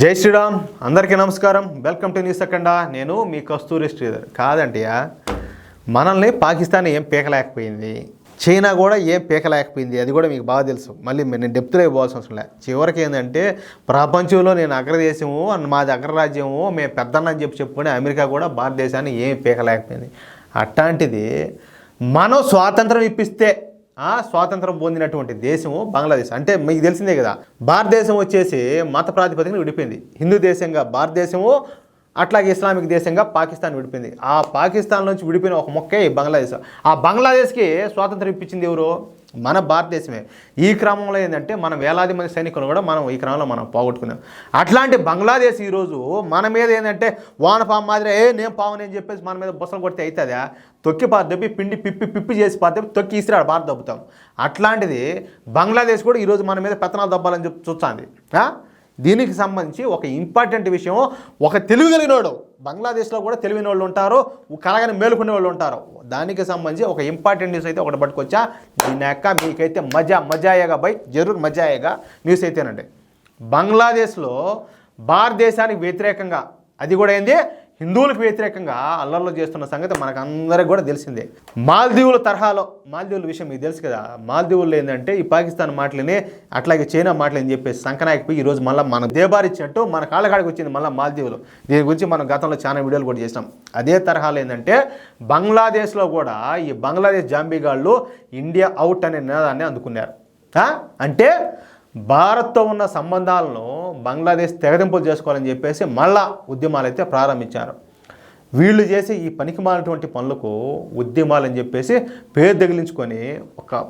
జై శ్రీరామ్, అందరికీ నమస్కారం. Welcome to news second. నేను మీ కస్తూరి శ్రీధర్. కాదంటియా, మనల్ని పాకిస్తాన్ ఏం పీకలేకపోయింది, చైనా కూడా ఏం పీకలేకపోయింది, అది కూడా మీకు బాగా తెలుసు. మళ్ళీ నేను డెప్త్లో ఇవ్వాల్సిన అవసరం లేదు. చివరికి ఏంటంటే ప్రపంచంలో నేను అగ్రదేశము, మాది అగ్రరాజ్యము, మేము పెద్దన్న అని చెప్పుకొని అమెరికా కూడా భారతదేశాన్ని ఏం పీకలేకపోయింది. అట్లాంటిది మనం స్వాతంత్రం ఇప్పిస్తే స్వాతంత్రం పొందినటువంటి దేశము బంగ్లాదేశ్. అంటే మీకు తెలిసిందే కదా, భారతదేశం వచ్చేసి మత ప్రాతిపదికన విడిపోయింది. హిందూ దేశంగా భారతదేశము, అట్లాగే ఇస్లామిక్ దేశంగా పాకిస్తాన్ విడిపోయింది. ఆ పాకిస్తాన్ నుంచి విడిపోయిన ఒక మొక్కే బంగ్లాదేశ్. ఆ బంగ్లాదేశ్కి స్వాతంత్రం ఇప్పించింది ఎవరు? మన భారతదేశమే. ఈ క్రమంలో ఏంటంటే మనం వేలాది మంది సైనికులు కూడా ఈ క్రమంలో మనం పోగొట్టుకున్నాం. అట్లాంటి బంగ్లాదేశ్ ఈరోజు మన మీద ఏంటంటే వానపాము మాదిరి నేను పావుని అని చెప్పేసి మన మీద బుసలు కొడితే అవుతుందా? తొక్కి దెబ్బి పిండి పిప్పి చేసి దెబ్బి తొక్కి ఇసిరాడు బాధ దెబ్బతాం. అట్లాంటిది బంగ్లాదేశ్ కూడా ఈరోజు మన మీద పెత్తనాలు దబ్బాలని చెప్పి చూస్తుంది. దీనికి సంబంధించి ఒక ఇంపార్టెంట్ విషయం, ఒక తెలివిగలిగిన వాడు, బంగ్లాదేశ్లో కూడా తెలివిన వాళ్ళు ఉంటారు, కలగని మేలుకునే వాళ్ళు ఉంటారు. దానికి సంబంధించి ఒక ఇంపార్టెంట్ న్యూస్ అయితే ఒకటి పట్టుకొచ్చా. దీనిక మీకైతే మజాయేగా బై జరూర్ మజాయేగా న్యూస్ అయితేనండి. బంగ్లాదేశ్లో భారతదేశానికి వ్యతిరేకంగా, అది కూడా ఏంది హిందువులకు వ్యతిరేకంగా అల్లర్లు చేస్తున్న సంగతి మనకందరికి కూడా తెలిసిందే. మాల్దీవుల తరహాలో, మాల్దీవుల విషయం మీకు తెలుసు కదా, మాల్దీవుల్లో ఏంటంటే ఈ పాకిస్తాన్ మాటలని అట్లాగే చైనా మాటలని చెప్పేసి సంకనాయకపోయి ఈరోజు మళ్ళీ మన దేబారిచ్చినట్టు మన కాళ్ళకాడికి వచ్చింది మళ్ళీ మాల్దీవులు. దీని గురించి మనం గతంలో చాలా వీడియోలు కూడా చేసినాం. అదే తరహాలో ఏంటంటే బంగ్లాదేశ్లో కూడా ఈ బంగ్లాదేశ్ జాంబీగాళ్ళు ఇండియా అవుట్ అనే నినాదాన్ని అందుకున్నారు. అంటే భారత్తో ఉన్న సంబంధాలను బంగ్లాదేశ్ తెగదింపులు చేసుకోవాలని చెప్పేసి మళ్ళా ఉద్యమాలు అయితే ప్రారంభించారు. వీళ్ళు చేసి ఈ పనికిమాలినటువంటి పనులకు ఉద్యమాలని చెప్పేసి పేరు తగిలించుకొని ఒక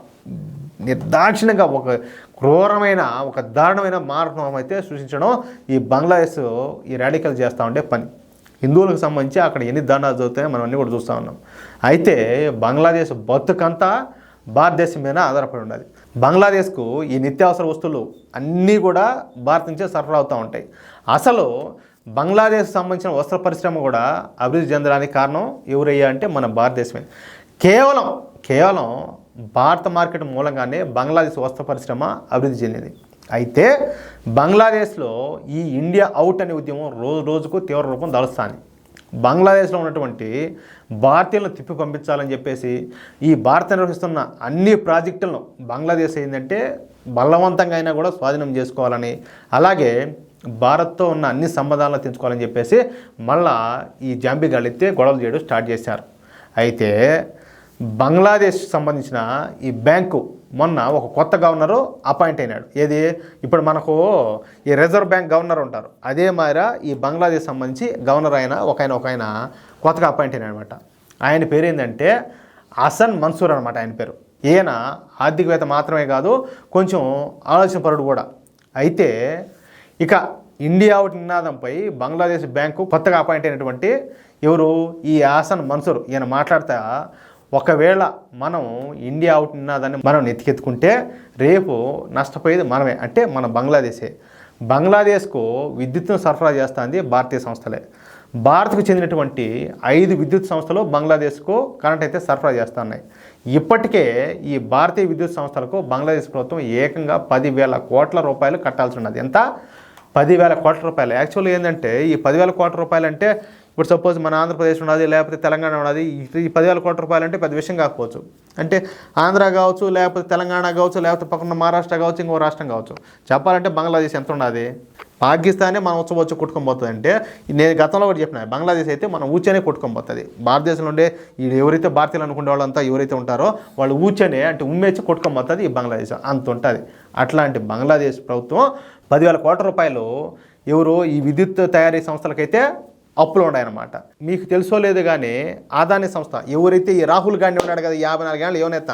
నిర్దాక్షిణ్యంగా ఒక క్రూరమైన, ఒక దారుణమైన మార్గం అయితే సృష్టించడం ఈ బంగ్లాదేశ్ ఈ రాడికల్ చేస్తూ ఉండే పని. హిందువులకు సంబంధించి అక్కడ ఎన్ని దారుణాలు జరుగుతాయో మనం అన్నీ కూడా చూస్తూ ఉన్నాం. అయితే బంగ్లాదేశ్ బతుకంతా భారతదేశం మీద ఆధారపడి ఉన్నది. బంగ్లాదేశ్కు ఈ నిత్యావసర వస్తువులు అన్నీ కూడా భారత్ నుంచే సరఫరా అవుతూ ఉంటాయి. అసలు బంగ్లాదేశ్ సంబంధించిన వస్త్ర పరిశ్రమ కూడా అభివృద్ధి చెందడానికి కారణం ఎవరయ్యా అంటే మన భారతదేశమే. కేవలం భారత మార్కెట్ మూలంగానే బంగ్లాదేశ్ వస్త్ర పరిశ్రమ అభివృద్ధి చెందింది. అయితే బంగ్లాదేశ్లో ఈ ఇండియా అవుట్ అనే ఉద్యమం రోజుకు తీవ్ర రూపం దాలుస్తుంది. బంగ్లాదేశ్లో ఉన్నటువంటి భారతీయులను తిప్పి పంపించాలని చెప్పేసి ఈ భారత నిర్వహిస్తున్న అన్ని ప్రాజెక్టులను బంగ్లాదేశ్ ఏంటంటే బలవంతంగా అయినా కూడా స్వాధీనం చేసుకోవాలని, అలాగే భారత్తో ఉన్న అన్ని సంబంధాలను తెంచుకోవాలని చెప్పేసి మళ్ళా ఈ జాంబీగాళ్ళు అయితే గొడవలు చేయడం స్టార్ట్ చేశారు. అయితే బంగ్లాదేశ్ సంబంధించిన ఈ బ్యాంకు మొన్న ఒక కొత్త గవర్నరు అపాయింట్ అయినాడు. ఏది ఇప్పుడు మనకు ఈ రిజర్వ్ బ్యాంక్ గవర్నర్ ఉంటారు, అదే మాదిరా ఈ బంగ్లాదేశ్ సంబంధించి గవర్నర్ అయిన ఒక ఆయన కొత్తగా అపాయింట్ అయినాడు అనమాట. ఆయన పేరు ఏంటంటే హసన్ మన్సూర్ అనమాట ఆయన పేరు. ఈయన ఆర్థికవేత్త మాత్రమే కాదు, కొంచెం ఆలోచనపరుడు కూడా. అయితే ఇక ఇండియా అవుట్ నినాదంపై బంగ్లాదేశ్ బ్యాంకు కొత్తగా అపాయింట్ అయినటువంటి ఎవరు ఈ హసన్ మన్సూర్, ఈయన మాట్లాడతా ఒకవేళ మనం ఇండియా అవుట్ నినాదాన్ని మనం నెత్తికెత్తుకుంటే రేపు నష్టపోయేది మనమే, అంటే మన బంగ్లాదేశే. బంగ్లాదేశ్కు విద్యుత్తును సరఫరా చేస్తుంది భారతీయ సంస్థలే. భారత్కు చెందినటువంటి 5 విద్యుత్ సంస్థలు బంగ్లాదేశ్కు కరెంట్ అయితే సరఫరా చేస్తున్నాయి. ఇప్పటికే ఈ భారతీయ విద్యుత్ సంస్థలకు బంగ్లాదేశ్ ప్రభుత్వం ఏకంగా 10,000 కోట్ల రూపాయలు కట్టాల్సి ఉన్నది. ఎంత? 10,000 కోట్ల రూపాయలు. యాక్చువల్గా ఏంటంటే ఈ 10,000 కోట్ల రూపాయలు అంటే ఇప్పుడు సపోజ్ మన ఆంధ్రప్రదేశ్ ఉన్నది, లేకపోతే తెలంగాణ ఉన్నది, ఈ 10,000 కోట్ల రూపాయలు అంటే పెద్ద విషయం కాకపోవచ్చు. అంటే ఆంధ్ర కావచ్చు, లేకపోతే తెలంగాణ కావచ్చు, లేకపోతే పక్కన మహారాష్ట్ర కావచ్చు, ఇంకో రాష్ట్రం కావచ్చు. చెప్పాలంటే బంగ్లాదేశ్ ఎంత ఉన్నది? పాకిస్తానే మనం వచ్చి కొట్టుకొని పోతుంది. అంటే నేను గతంలో కూడా చెప్పిన, బంగ్లాదేశ్ అయితే మనం ఊచనే కొట్టుకొని పోతుంది. భారతదేశంలో ఉండే ఎవరైతే భారతీయులు అనుకునే వాళ్ళంతా ఎవరైతే ఉంటారో వాళ్ళు ఊచనే అంటే ఉమ్మేచ్చి కొట్టుకొని పోతుంది ఈ బంగ్లాదేశ్, అంత ఉంటుంది. అట్లాంటి బంగ్లాదేశ్ ప్రభుత్వం 10,000 కోట్ల రూపాయలు ఎవరు ఈ విద్యుత్ తయారీ సంస్థలకైతే అప్పులు ఉన్నాయన్నమాట. మీకు తెలుసో లేదు కానీ అదానీ సంస్థ, ఎవరైతే ఈ రాహుల్ గాంధీ ఉన్నాడు కదా, 54 ఏళ్ళ యువనేత,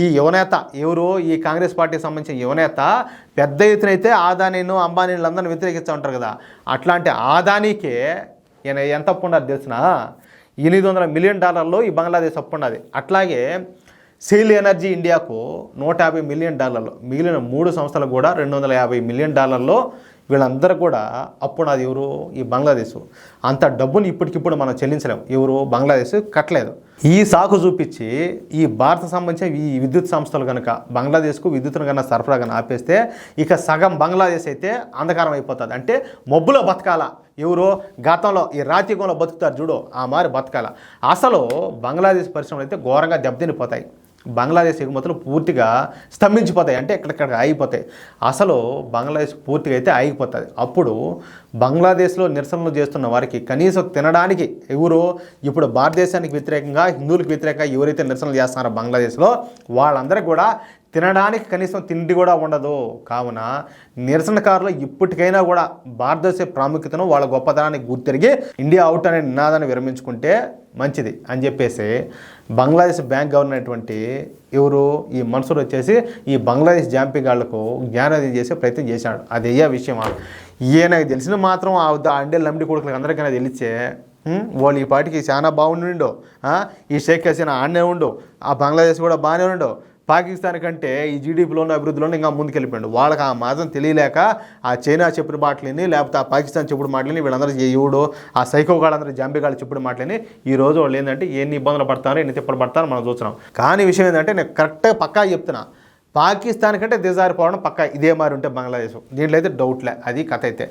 ఈ యువనేత ఎవరు, ఈ కాంగ్రెస్ పార్టీకి సంబంధించిన యువనేత పెద్ద ఎత్తున అయితే అదానీను అంబానీలు అందరిని వ్యతిరేకిస్తూ ఉంటారు కదా, అట్లాంటి అదానీకే ఈయన ఎంత అప్పు ఉన్నది తెలిసిన $800 మిలియన్ ఈ బంగ్లాదేశ్ అప్పు ఉన్నది. అట్లాగే సెయిల్ ఎనర్జీ ఇండియాకు $150 మిలియన్, మిగిలిన 3 సంస్థలకు కూడా $250 మిలియన్ వీళ్ళందరూ కూడా అప్పుడు ఎవరు ఈ బంగ్లాదేశ్. అంత డబ్బుని ఇప్పటికిప్పుడు మనం చెల్లించలేము. ఎవరు బంగ్లాదేశ్ కట్టలేదు. ఈ సాకు చూపించి ఈ భారత సంబంధించిన ఈ విద్యుత్ సంస్థలు కనుక బంగ్లాదేశ్కు విద్యుత్తును కన్నా సరఫరా కన్నా ఆపేస్తే ఇక సగం బంగ్లాదేశ్ అయితే అంధకారం అయిపోతుంది. అంటే మబ్బులో బతకాల. ఎవరో గతంలో ఈ రాతికంలో బతుకుతారు చూడు, ఆ మారి బతకాల. అసలు బంగ్లాదేశ్ పరిశ్రమలు అయితే ఘోరంగా దెబ్బతినిపోతాయి. బంగ్లాదేశ్ ఎగుమతులు పూర్తిగా స్తంభించిపోతాయి. అంటే ఎక్కడెక్కడ ఆగిపోతాయి. అసలు బంగ్లాదేశ్ పూర్తిగా అయితే ఆగిపోతుంది. అప్పుడు బంగ్లాదేశ్లో నిరసనలు చేస్తున్న వారికి కనీసం తినడానికి ఎవరు ఇప్పుడు భారతదేశానికి వ్యతిరేకంగా హిందువులకు వ్యతిరేకంగా ఎవరైతే నిరసనలు చేస్తున్నారో బంగ్లాదేశ్లో వాళ్ళందరికీ కూడా తినడానికి కనీసం తిండి కూడా ఉండదు. కావున నిరసనకారులు ఇప్పటికైనా కూడా భారతదేశ ప్రాముఖ్యతను వాళ్ళ గొప్పతనాన్ని గుర్తిరిగి ఇండియా అవుట్ అనే నినాదాన్ని విరమించుకుంటే మంచిది అని చెప్పేసి బంగ్లాదేశ్ బ్యాంక్ గవర్నర్ అయినటువంటి ఎవరు ఈ మన్సూర్ వచ్చేసి ఈ బంగ్లాదేశ్ జాంపిగాళ్లకు జ్ఞానోదయం చేసే ప్రయత్నం చేశాడు. అది అయ్యే విషయమా? ఈయనకు తెలిసిన మాత్రం అండే లంబడి కొడుకులకు అందరికైనా తెలిసే వాళ్ళు ఈ పాటికి చాలా బాగుండిండో, ఈ షేక్ హసీనా ఆడనే ఉండు, ఆ బంగ్లాదేశ్ కూడా బాగానే ఉండు, పాకిస్తాన్ కంటే ఈ జీడీపీలోని అభివృద్ధిలోనే ఇంకా ముందుకెళ్ళిపోయాడు. వాళ్ళకి ఆ మాత్రం తెలియలేక ఆ చైనా చెప్పిన మాటలని లేకపోతే ఆ పాకిస్తాన్ చెప్పుడు మాటలని వీళ్ళందరూ ఎవడో ఆ సైకోగాళ్ళందరూ జాంబిగాళ్ళు చెప్పుడు మాటలని ఈరోజు వాళ్ళు ఏంటంటే ఎన్ని ఇబ్బందులు పడతారో ఎన్ని తిప్పలు పడతారో మనం చూస్తున్నాం. కానీ విషయం ఏంటంటే నేను కరెక్ట్గా పక్కా చెప్తున్నా, పాకిస్తాన్ కంటే దిగజారిపోవడం పక్కా ఇదే మారి ఉంటే బంగ్లాదేశ్. దీంట్లో అయితే డౌట్లే. అది కథ అయితే.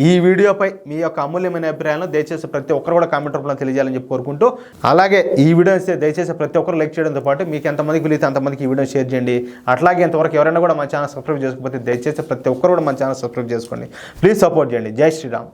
ఈ వీడియోపై మీ యొక్క అమూల్యమైన అభిప్రాయాలను దయచేసి ప్రతి ఒక్కరు కూడా కామెంట్ రూపంలో తెలియజేయాలని చెప్పి కోరుకుంటూ, అలాగే ఈ వీడియో ఇస్తే దయచేసి ప్రతి ఒక్కరు లైక్ చేయడంతో పాటు మీకు ఎంతమందికి వీలైతే అంతమందికి ఈ వీడియో షేర్ చేయండి. అట్లాగే ఇంతవరకు ఎవరైనా కూడా మన ఛానల్ సబ్స్క్రైబ్ చేసుకోకపోతే దయచేసి ప్రతి ఒక్కరు కూడా మన ఛానల్ సబ్స్క్రైబ్ చేసుకోండి. ప్లీజ్ సపోర్ట్ చేయండి. జై శ్రీరామ్.